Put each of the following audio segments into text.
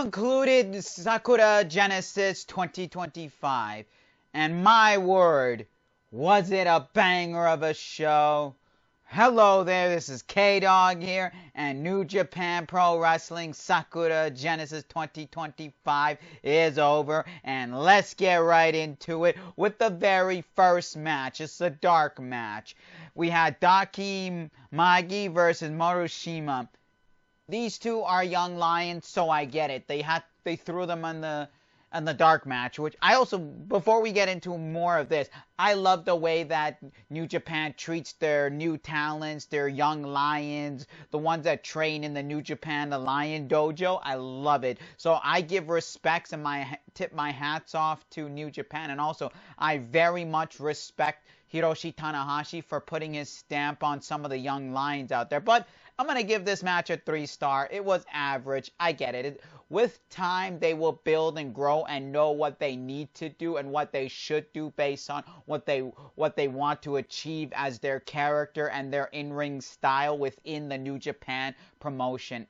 concluded Sakura Genesis 2025, and my word, was it a banger of a show? Hello there, this is K-Dog here, and New Japan Pro Wrestling Sakura Genesis 2025 is over, and let's get right into it with the very first match. It's a dark match. We had Daki Magi versus Morushima. These two are young lions, so I get it. They threw them on the dark match, which I also, before we get into more of this, I love the way that New Japan treats their new talents, their young lions, the ones that train in the New Japan, the Lion Dojo. I love it. So I give respects and tip my hats off to New Japan, and also I very much respect Hiroshi Tanahashi for putting his stamp on some of the young lions out there. But I'm going to give this match a 3-star. It was average. I get it. With time, they will build and grow and know what they need to do and what they should do based on what they want to achieve as their character and their in-ring style within the New Japan promotion.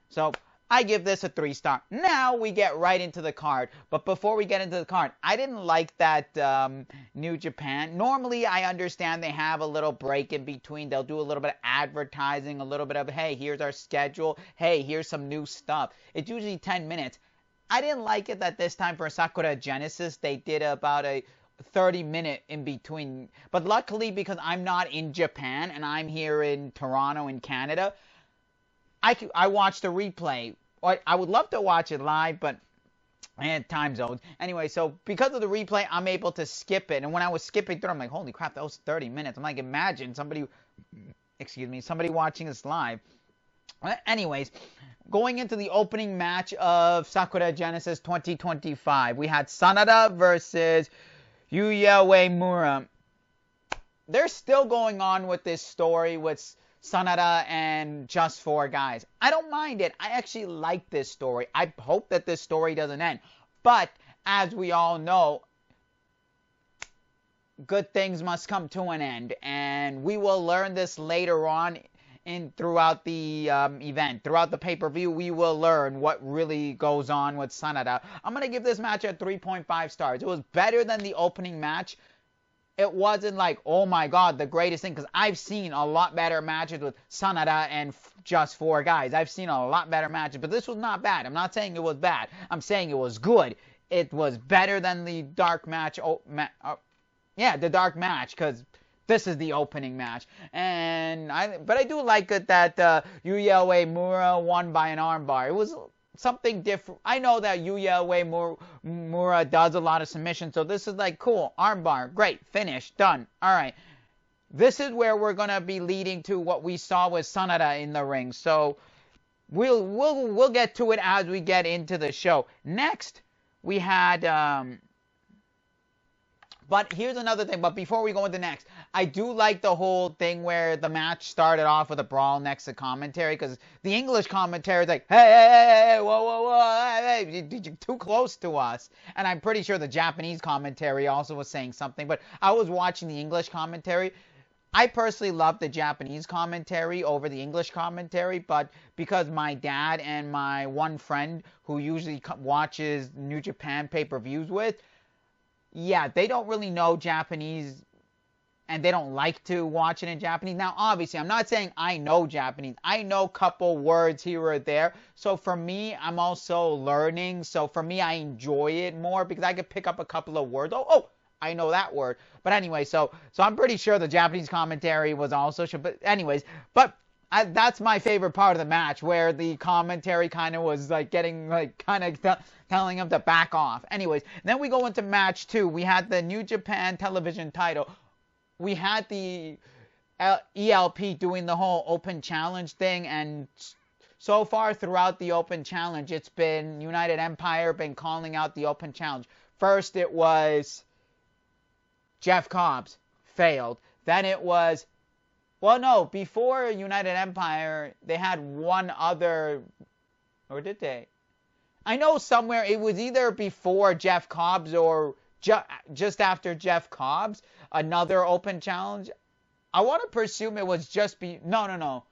So I give this a 3-star. Now we get right into the card. But before we get into the card, I didn't like that New Japan. Normally, I understand they have a little break in between. They'll do a little bit of advertising, a little bit of, hey, here's our schedule. Hey, here's some new stuff. It's usually 10 minutes. I didn't like it that this time for Sakura Genesis, they did about a 30-minute in between. But luckily, because I'm not in Japan and I'm here in Toronto in Canada, I watched the replay. I would love to watch it live, but I had time zones. Anyway, so because of the replay, I'm able to skip it. And when I was skipping through, I'm like, holy crap, that was 30 minutes. I'm like, imagine somebody watching this live. Anyways, going into the opening match of Sakura Genesis 2025, we had Sanada versus Yuya Uemura. They're still going on with this story with Sanada and Just 4 Guys. I don't mind it. I actually like this story. I hope that this story doesn't end. But, as we all know, good things must come to an end. And we will learn this later on throughout the event. Throughout the pay-per-view, we will learn what really goes on with Sanada. I'm going to give this match a 3.5 stars. It was better than the opening match. It wasn't like, oh my god, the greatest thing, because I've seen a lot better matches with Sanada and Just 4 Guys. I've seen a lot better matches, but this was not bad. I'm not saying it was bad. I'm saying it was good. It was better than the dark match. The dark match, because this is the opening match. But I do like it that Yuya Uemura won by an armbar. It was something different. I know that Yuya Uemura does a lot of submissions, so this is like, cool, armbar, great, finish, done. Alright, this is where we're going to be leading to what we saw with Sanada in the ring, so we'll get to it as we get into the show. Next, we had, but here's another thing, but before we go into next, I do like the whole thing where the match started off with a brawl next to commentary, because the English commentary is like, hey, whoa, hey, you're too close to us. And I'm pretty sure the Japanese commentary also was saying something, but I was watching the English commentary. I personally love the Japanese commentary over the English commentary, but because my dad and my one friend who usually watches New Japan pay-per-views with, yeah, they don't really know Japanese, and they don't like to watch it in Japanese. Now, obviously, I'm not saying I know Japanese. I know a couple words here or there. So for me, I'm also learning. So for me, I enjoy it more because I could pick up a couple of words. Oh, I know that word. But anyway, so I'm pretty sure the Japanese commentary was also. But anyways, that's my favorite part of the match, where the commentary kind of was like getting like kind of telling him to back off. Anyways, then we go into match 2. We had the New Japan television title. We had the ELP doing the whole open challenge thing, and so far throughout the open challenge, it's been United Empire been calling out the open challenge. First it was Jeff Cobbs, failed. Then it was, well, no, before United Empire, they had one other, or did they? I know somewhere it was either before Jeff Cobbs or just after Jeff Cobbs, another open challenge. I want to presume it was just no.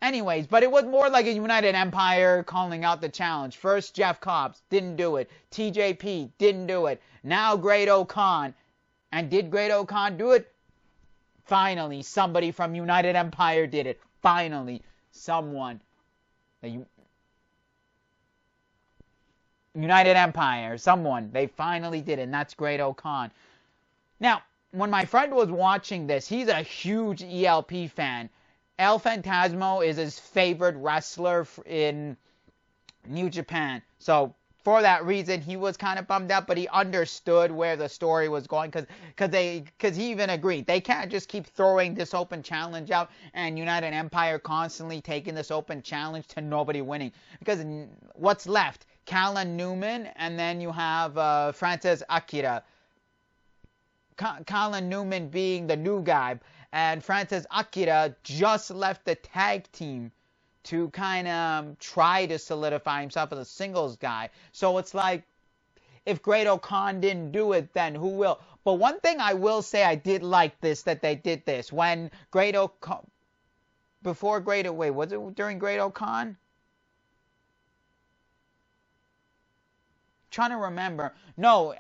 Anyways, but it was more like a United Empire calling out the challenge. First, Jeff Cobbs, didn't do it. TJP, didn't do it. Now, Great-O-Khan. And did Great-O-Khan do it? Finally, somebody from United Empire did it. Finally, someone. United Empire, someone. They finally did it, and that's Great-O-Khan. Now, when my friend was watching this, he's a huge ELP fan. El Phantasmo is his favorite wrestler in New Japan. So, for that reason, he was kind of bummed out, but he understood where the story was going, because he even agreed. They can't just keep throwing this open challenge out and United Empire constantly taking this open challenge to nobody winning. Because what's left? Callan Newman, and then you have Francis Akira. Callan Newman being the new guy, and Francis Akira just left the tag team to kind of try to solidify himself as a singles guy. So it's like, if Great-O-Khan didn't do it, then who will? But one thing I will say, I did like this, that they did this. When Great-O-Khan, was it during Great-O-Khan? Trying to remember. No,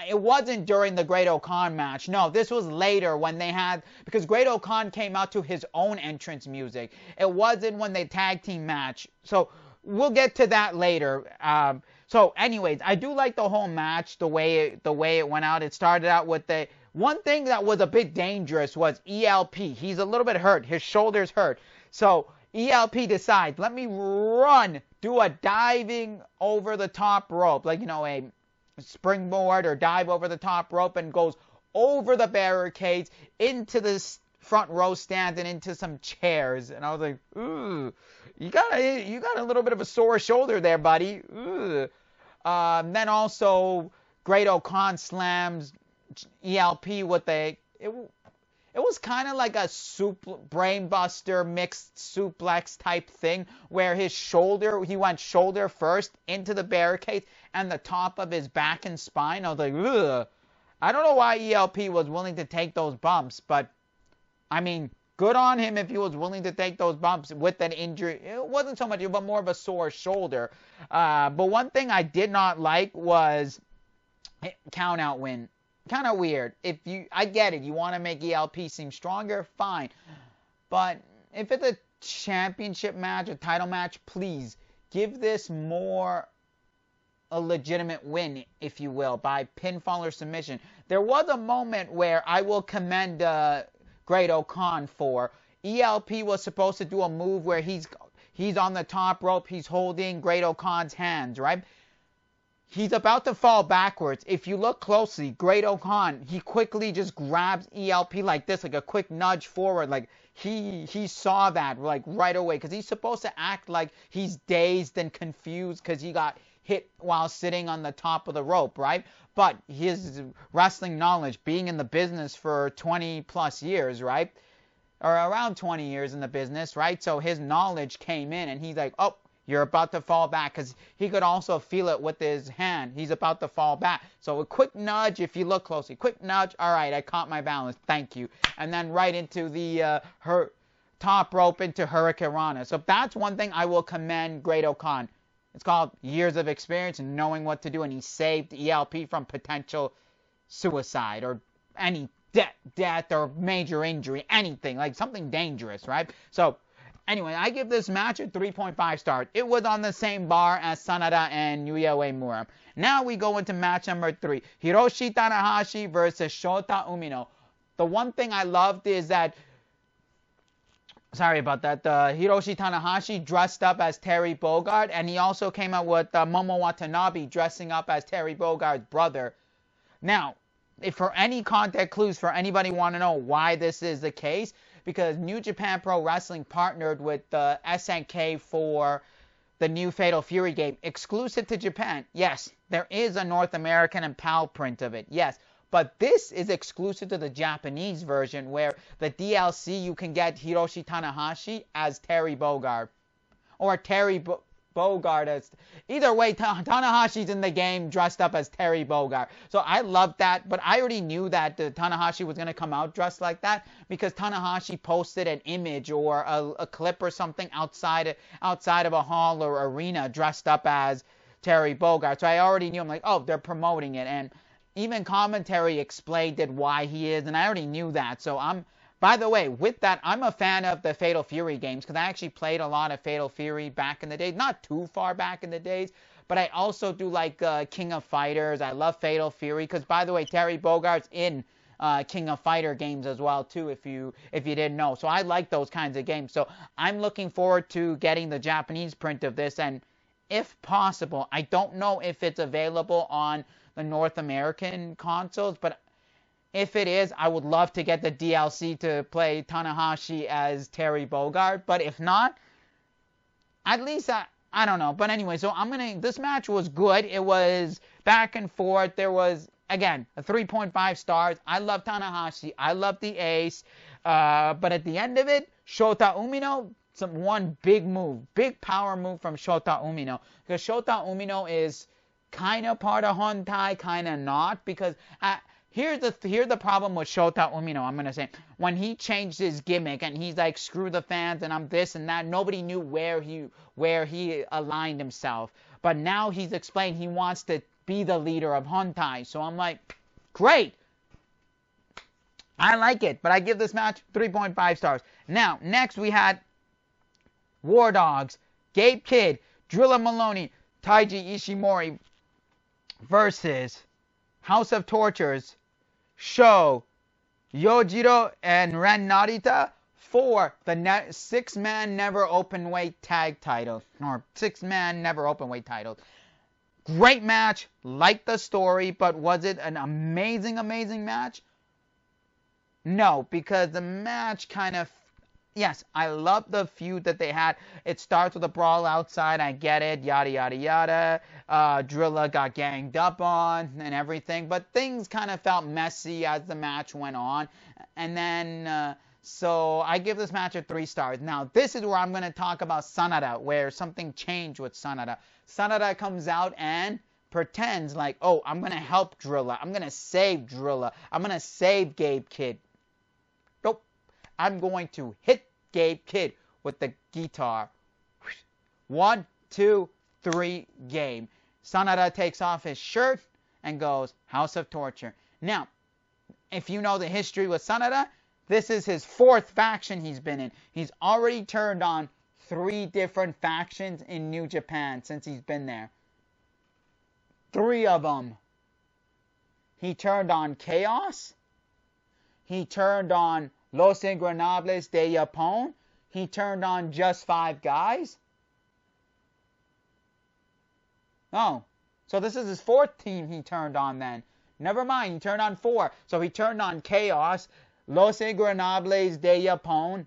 it wasn't during the Great-O-Khan match. No, this was later when they had, because Great-O-Khan came out to his own entrance music. It wasn't when they tag team match. So we'll get to that later. So anyways, I do like the whole match, the way it went out. It started out with the one thing that was a bit dangerous was ELP. He's a little bit hurt. His shoulder's hurt. So ELP decides, let me run, do a diving over the top rope, like, a springboard or dive over the top rope, and goes over the barricades into the front row stand and into some chairs. And I was like, ooh, you got a little bit of a sore shoulder there, buddy. Ooh. Then also Great-O-Khan slams ELP with it was kind of like a brainbuster mixed suplex type thing, where he went shoulder first into the barricade and the top of his back and spine. I was like, ugh. I don't know why ELP was willing to take those bumps, but I mean, good on him if he was willing to take those bumps with an injury. It wasn't so much, but more of a sore shoulder. But one thing I did not like was count out win. Kind of weird. I get it. You want to make ELP seem stronger, fine. But if it's a championship match, a title match, please give this more a legitimate win, if you will, by pinfall or submission. There was a moment where I will commend Great-O-Khan for. ELP was supposed to do a move where he's on the top rope, he's holding Great-O-Khan's hands, right? He's about to fall backwards. If you look closely, Great-O-Khan, he quickly just grabs ELP like this, like a quick nudge forward. Like, he saw that, like, right away. Because he's supposed to act like he's dazed and confused because he got hit while sitting on the top of the rope, right? But his wrestling knowledge, being in the business for 20 plus years, right? Or around 20 years in the business, right? So his knowledge came in and he's like, oh, you're about to fall back, because he could also feel it with his hand. He's about to fall back. So a quick nudge, if you look closely. Quick nudge. All right, I caught my balance. Thank you. And then right into the top rope into Hurricanrana. So that's one thing I will commend Great-O-Khan. It's called years of experience and knowing what to do. And he saved ELP from potential suicide or any death or major injury. Anything. Like something dangerous, right? So anyway, I give this match a 3.5 stars. It was on the same bar as Sanada and Yuya Uemura. Now we go into match number 3. Hiroshi Tanahashi versus Shota Umino. The one thing I loved is that, sorry about that, Hiroshi Tanahashi dressed up as Terry Bogard, and he also came out with Momo Watanabe dressing up as Terry Bogard's brother. Now, if for any contact clues for anybody want to know why this is the case, because New Japan Pro Wrestling partnered with SNK for the new Fatal Fury game, exclusive to Japan. Yes, there is a North American and PAL print of it, yes. But this is exclusive to the Japanese version, where the DLC you can get Hiroshi Tanahashi as Terry Bogard. Or Terry Bogard. Either way, Tanahashi's in the game dressed up as Terry Bogard. So I love that, but I already knew that Tanahashi was going to come out dressed like that because Tanahashi posted an image or a clip or something outside of a hall or arena dressed up as Terry Bogard. So I already knew. I'm like, oh, they're promoting it. And even commentary explained it why he is, and I already knew that. So by the way, with that, I'm a fan of the Fatal Fury games because I actually played a lot of Fatal Fury back in the day. Not too far back in the days, but I also do like King of Fighters. I love Fatal Fury because, by the way, Terry Bogart's in King of Fighter games as well too, if you didn't know. So I like those kinds of games. So I'm looking forward to getting the Japanese print of this, and if possible, I don't know if it's available on the North American consoles, but if it is, I would love to get the DLC to play Tanahashi as Terry Bogard. But if not, at least I don't know. But anyway, so this match was good. It was back and forth. There was, again, a 3.5 stars. I love Tanahashi. I love the ace. But at the end of it, Shota Umino, one big move, big power move from Shota Umino. Because Shota Umino is kind of part of Hontai, kind of not. Because here's the problem with Shota Umino, I'm going to say. When he changed his gimmick and he's like, screw the fans and I'm this and that, nobody knew where he aligned himself. But now he's explained he wants to be the leader of Hontai. So I'm like, great. I like it. But I give this match 3.5 stars. Now, next we had War Dogs, Gabe Kidd, Drilla Maloney, Taiji Ishimori versus House of Tortures, Sho, Yojiro, and Ren Narita for the 6-man never open weight tag title, or 6-man never open weight title. Great match, liked the story, but was it an amazing match? No, because the match kind of, yes, I love the feud that they had. It starts with a brawl outside, I get it, yada yada yada. Drilla got ganged up on and everything, but things kind of felt messy as the match went on. And then, so I give this match a 3 stars. Now, this is where I'm going to talk about Sanada, where something changed with Sanada. Sanada comes out and pretends like, oh, I'm going to help Drilla. I'm going to save Drilla. I'm going to save Gabe Kidd. Nope. I'm going to hit Gabe Kidd with the guitar. 1, 2, 3, game. Sanada takes off his shirt and goes, House of Torture. Now, if you know the history with Sanada, this is his 4th faction he's been in. He's already turned on 3 different factions in New Japan since he's been there. 3 of them. He turned on Chaos. He turned on Los Ingobernables de Japón. He turned on Just 5 Guys. Oh, so this is his 4th team he turned on then. Never mind, he turned on 4. So he turned on Chaos, Los Ingobernables de Japón,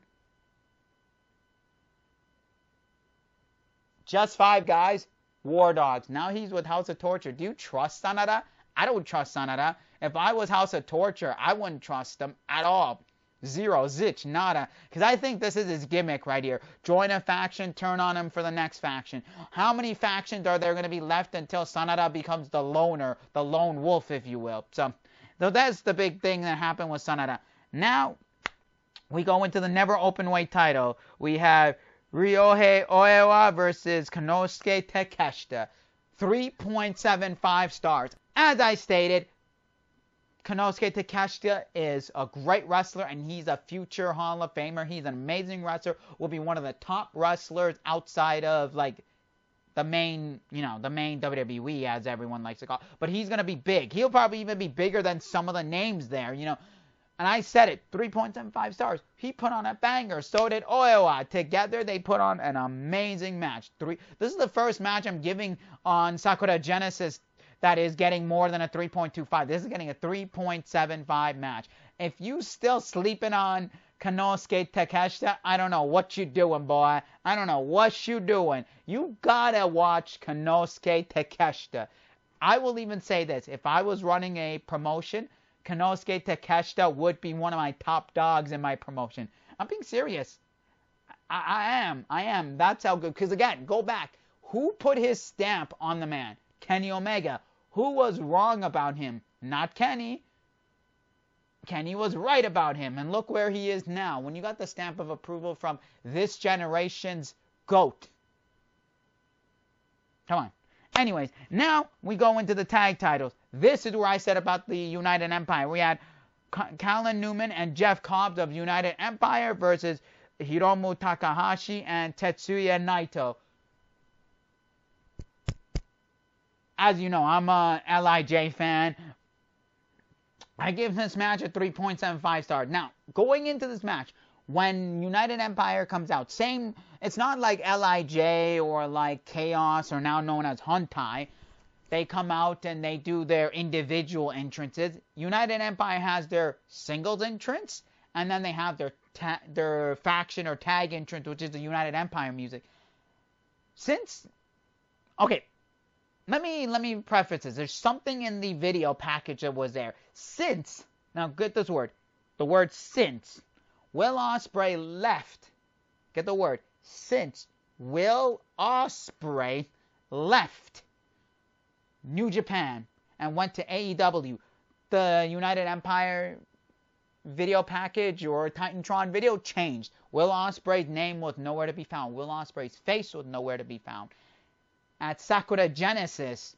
Just 5 Guys, War Dogs. Now he's with House of Torture. Do you trust Sanada? I don't trust Sanada. If I was House of Torture, I wouldn't trust him at all. Zero, zitch, nada. Because I think this is his gimmick right here. Join a faction, turn on him for the next faction. How many factions are there going to be left until Sanada becomes the loner, the lone wolf, if you will? So that's the big thing that happened with Sanada. Now, we go into the never open weight title. We have Ryohei Oiwa versus Konosuke Takeshita. 3.75 stars. As I stated, Konosuke Takeshita is a great wrestler, and he's a future Hall of Famer. He's an amazing wrestler. Will be one of the top wrestlers outside of, like, the main WWE, as everyone likes to call it. But he's going to be big. He'll probably even be bigger than some of the names there, And I said it, 3.75 stars. He put on a banger. So did Oiwa. Together, they put on an amazing match. This is the first match I'm giving on Sakura Genesis that is getting more than a 3.25. This is getting a 3.75 match. If you still sleeping on Konosuke Takeshita, I don't know what you doing, boy. I don't know what you doing. You gotta watch Konosuke Takeshita. I will even say this. If I was running a promotion, Konosuke Takeshita would be one of my top dogs in my promotion. I'm being serious. I am. That's how good. Because again, go back. Who put his stamp on the man? Kenny Omega. Who was wrong about him? Not Kenny. Kenny was right about him, and look where he is now. When you got the stamp of approval from this generation's GOAT. Come on. Anyways, now we go into the tag titles. This is where I said about the United Empire. We had Callan Newman and Jeff Cobbs of United Empire versus Hiromu Takahashi and Tetsuya Naito. As you know, I'm a LIJ fan. I give this match a 3.75 stars. Now, going into this match, when United Empire comes out, it's not like LIJ or like Chaos or now known as Huntai. They come out and they do their individual entrances. United Empire has their singles entrance, and then they have their faction or tag entrance, which is the United Empire music. Okay, let me preface this. There's something in the video package that was there. Now get this word. The word since Will Ospreay left. Get the word. Since Will Ospreay left New Japan and went to AEW, the United Empire video package or Titantron video changed. Will Ospreay's name was nowhere to be found. Will Ospreay's face was nowhere to be found. At Sakura Genesis,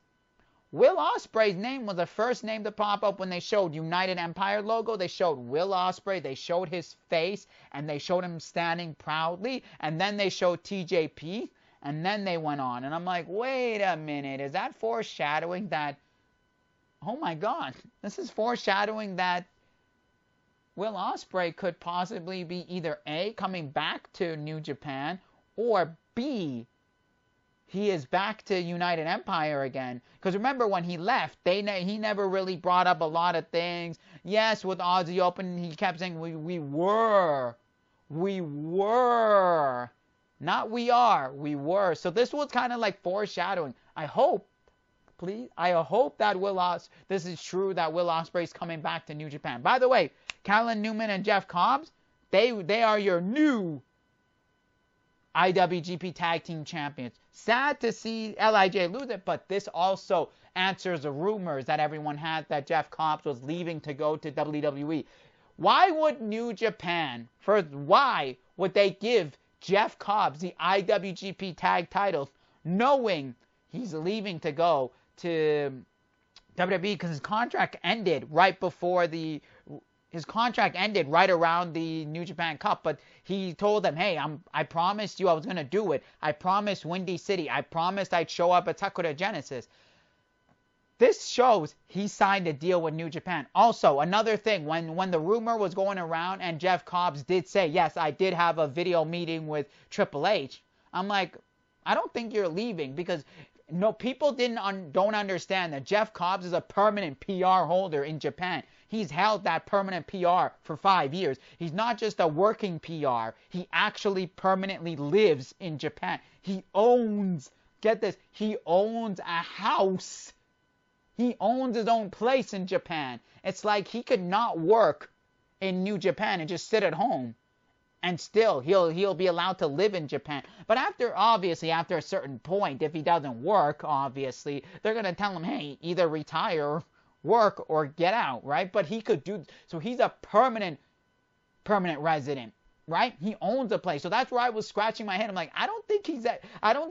Will Ospreay's name was the first name to pop up when they showed United Empire logo. They showed Will Ospreay, they showed his face, and they showed him standing proudly, and then they showed TJP, and then they went on. And I'm like, wait a minute, is that foreshadowing that, oh my god, this is foreshadowing that Will Ospreay could possibly be either A, coming back to New Japan, or B, he is back to United Empire again. Because remember, when he left, he never really brought up a lot of things. Yes, with Aussie Open, he kept saying, we were. Not we are, we were. So this was kind of like foreshadowing. I hope that this is true, that Will Ospreay's coming back to New Japan. By the way, Callan Newman and Jeff Cobbs, they are your new IWGP Tag Team Champions. Sad to see LIJ lose it, but this also answers the rumors that everyone had that Jeff Cobbs was leaving to go to WWE. Why would New Japan, why would they give Jeff Cobbs the IWGP Tag titles knowing he's leaving to go to WWE? Because his contract ended right around the New Japan Cup, but he told them, hey, I promised you I was going to do it. I promised Windy City. I promised I'd show up at Sakura Genesis. This shows he signed a deal with New Japan. Also, another thing, when the rumor was going around and Jeff Cobbs did say, yes, I did have a video meeting with Triple H, I'm like, I don't think you're leaving, because no, people don't understand that Jeff Cobbs is a permanent PR holder in Japan. He's held that permanent PR for 5 years. He's not just a working PR. He actually permanently lives in Japan. He owns, get this, he owns a house. He owns his own place in Japan. It's like he could not work in New Japan and just sit at home. And still, he'll be allowed to live in Japan. But after a certain point, if he doesn't work, obviously, they're going to tell him, hey, either retire, work, or get out, right? But he could do, so he's a permanent resident, right? He owns a place. So that's where I was scratching my head. I'm like, I don't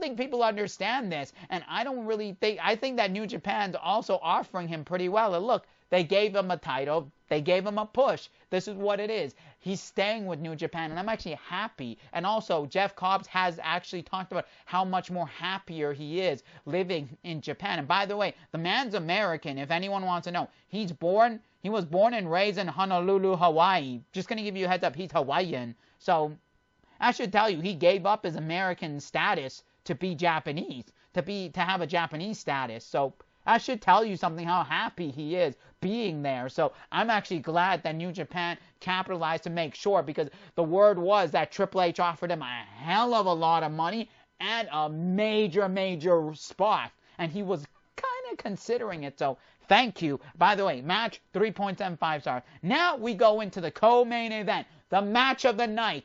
think people understand this. And I think that New Japan's also offering him pretty well. And look, they gave him a title. They gave him a push. This is what it is. He's staying with New Japan, and I'm actually happy. And also, Jeff Cobbs has actually talked about how much more happier he is living in Japan. And by the way, the man's American, if anyone wants to know. He was born and raised in Honolulu, Hawaii. Just going to give you a heads up, he's Hawaiian. So, I should tell you, he gave up his American status to be Japanese, to have a Japanese status. So, I should tell you something, how happy he is being there. So I'm actually glad that New Japan capitalized to make sure, because the word was that Triple H offered him a hell of a lot of money and a major spot. And he was kind of considering it. So thank you. By the way, match 3.75 stars. Now we go into the co-main event, the match of the night.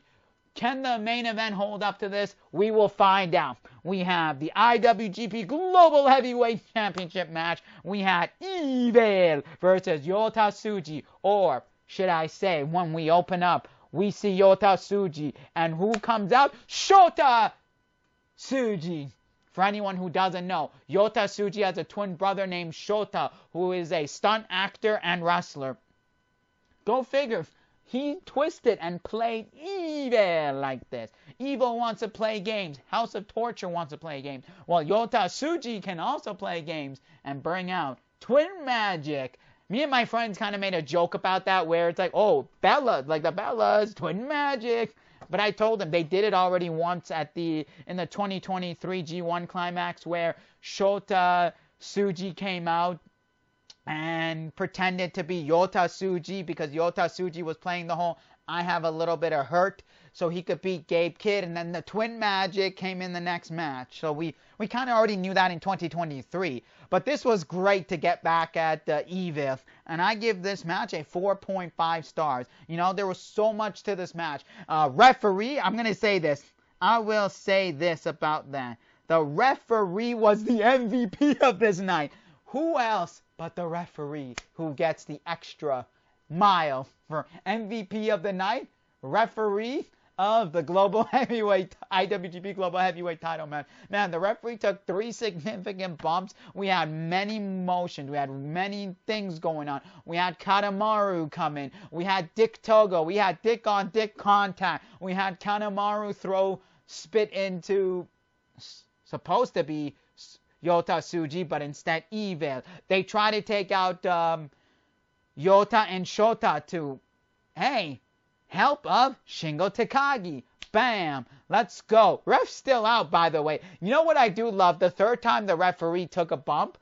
Can the main event hold up to this? We will find out. we have the IWGP Global Heavyweight Championship match. We had Evil versus Yota Tsuji, or should I say, when we open up, we see Yota Tsuji, and who comes out? Shota Tsuji. For anyone who doesn't know, Yota Tsuji has a twin brother named Shota, who is a stunt actor and wrestler. Go figure. He twisted and played Evil like this. Evil wants to play games. House of Torture wants to play games. Well, Yota Tsuji can also play games and bring out twin magic. Me and my friends kind of made a joke about that, where it's like, oh, Bella, like the Bellas, twin magic. But I told them they did it already once in the 2023 G1 Climax, where Shota Tsuji came out and pretended to be Yota Tsuji, because Yota Tsuji was playing the whole I have a little bit of hurt, so he could beat Gabe Kidd, and then the twin magic came in the next match. So we kind of already knew that in 2023, but this was great to get back at Evil, and I give this match a 4.5 stars. You know, there was so much to this match. Referee, I'm going to say this. I will say this about that. The referee was the MVP of this night. Who else but the referee who gets the extra mile for MVP of the night? Referee of the Global Heavyweight, IWGP Global Heavyweight title match. Man, the referee took 3 significant bumps. We had many motions. We had many things going on. We had Kanemaru come in. We had Dick Togo. We had Dick on Dick contact. We had Kanemaru throw spit into supposed to be Yota Tsuji, but instead Evil. They try to take out Yota and Shota to, hey, help of Shingo Takagi. Bam. Let's go. Ref's still out, by the way. You know what I do love? The third time the referee took a bump,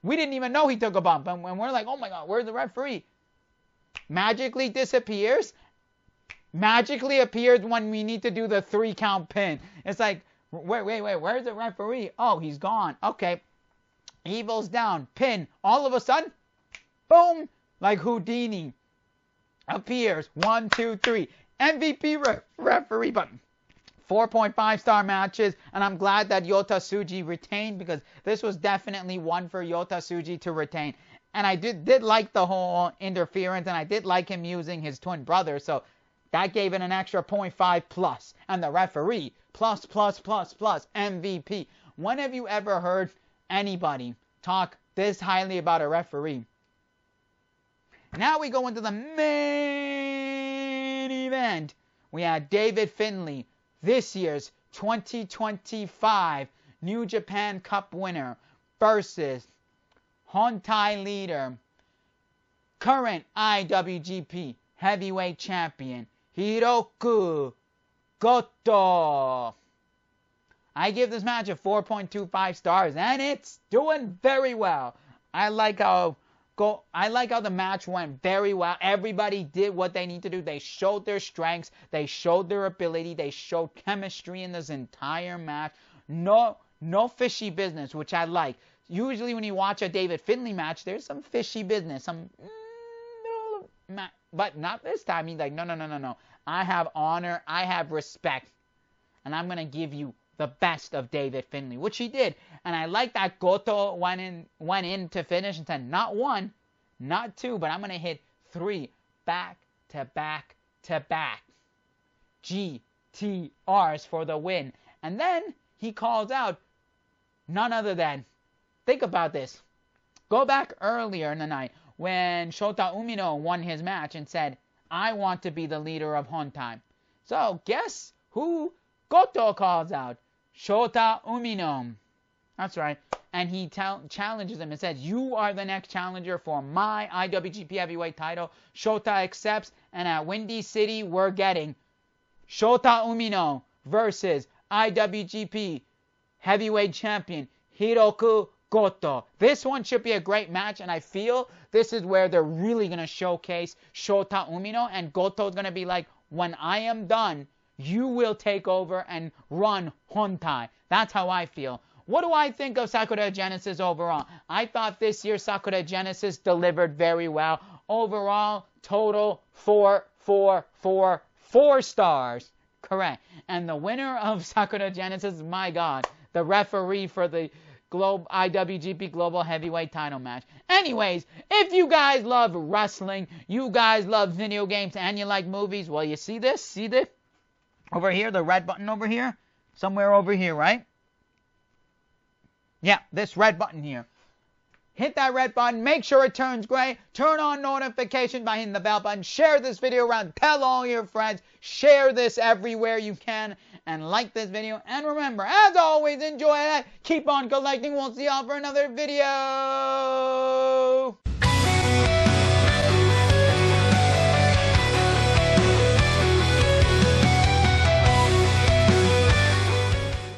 we didn't even know he took a bump. And we're like, oh my God, where's the referee? Magically disappears. Magically appears when we need to do the 3 count pin. It's like, wait, where's the referee? Oh, he's gone. Okay. Evil's down. Pin. All of a sudden, boom, like Houdini. Appears. 1, 2, 3. MVP referee button. 4.5 star matches, and I'm glad that Yota Tsuji retained, because this was definitely one for Yota Tsuji to retain. And I did like the whole interference, and I did like him using his twin brother, so that gave it an extra 0.5 plus. And the referee, plus, MVP. When have you ever heard anybody talk this highly about a referee? Now we go into the main event. We had David Finlay, this year's 2025 New Japan Cup winner, versus Hontai leader, current IWGP Heavyweight Champion, Hiroku Goto. I give this match a 4.25 stars, and it's doing very well. I like how the match went very well. Everybody did what they need to do. They showed their strengths. They showed their ability. They showed chemistry in this entire match. No fishy business, which I like. Usually when you watch a David Finlay match, there's some fishy business. But not this time. He's like, no. I have honor. I have respect. And I'm going to give you the best of David Finlay, which he did. And I like that Goto went in to finish and said, not 1, not 2, but I'm going to hit 3 back to back to back GTRs for the win. And then he calls out none other than, think about this, go back earlier in the night when Shota Umino won his match and said, I want to be the leader of Hontai. So guess who Goto calls out? Shota Umino. That's right. And he challenges him and says, you are the next challenger for my IWGP Heavyweight title. Shota accepts, and at Windy City, we're getting Shota Umino versus IWGP Heavyweight Champion Hiroku Goto. This one should be a great match, and I feel this is where they're really going to showcase Shota Umino, and Goto's going to be like, when I am done, you will take over and run Hontai. That's how I feel. What do I think of Sakura Genesis overall? I thought this year Sakura Genesis delivered very well. Overall, total 4 stars. Correct. And the winner of Sakura Genesis, my God, the referee for the IWGP Global Heavyweight title match. Anyways, if you guys love wrestling, you guys love video games, and you like movies, well, you see this? See this? Over here, the red button over here? Somewhere over here, right? Yeah, this red button here. Hit that red button. Make sure it turns gray. Turn on notifications by hitting the bell button. Share this video around. Tell all your friends. Share this everywhere you can. And like this video. And remember, as always, enjoy that. Keep on collecting. We'll see y'all for another video.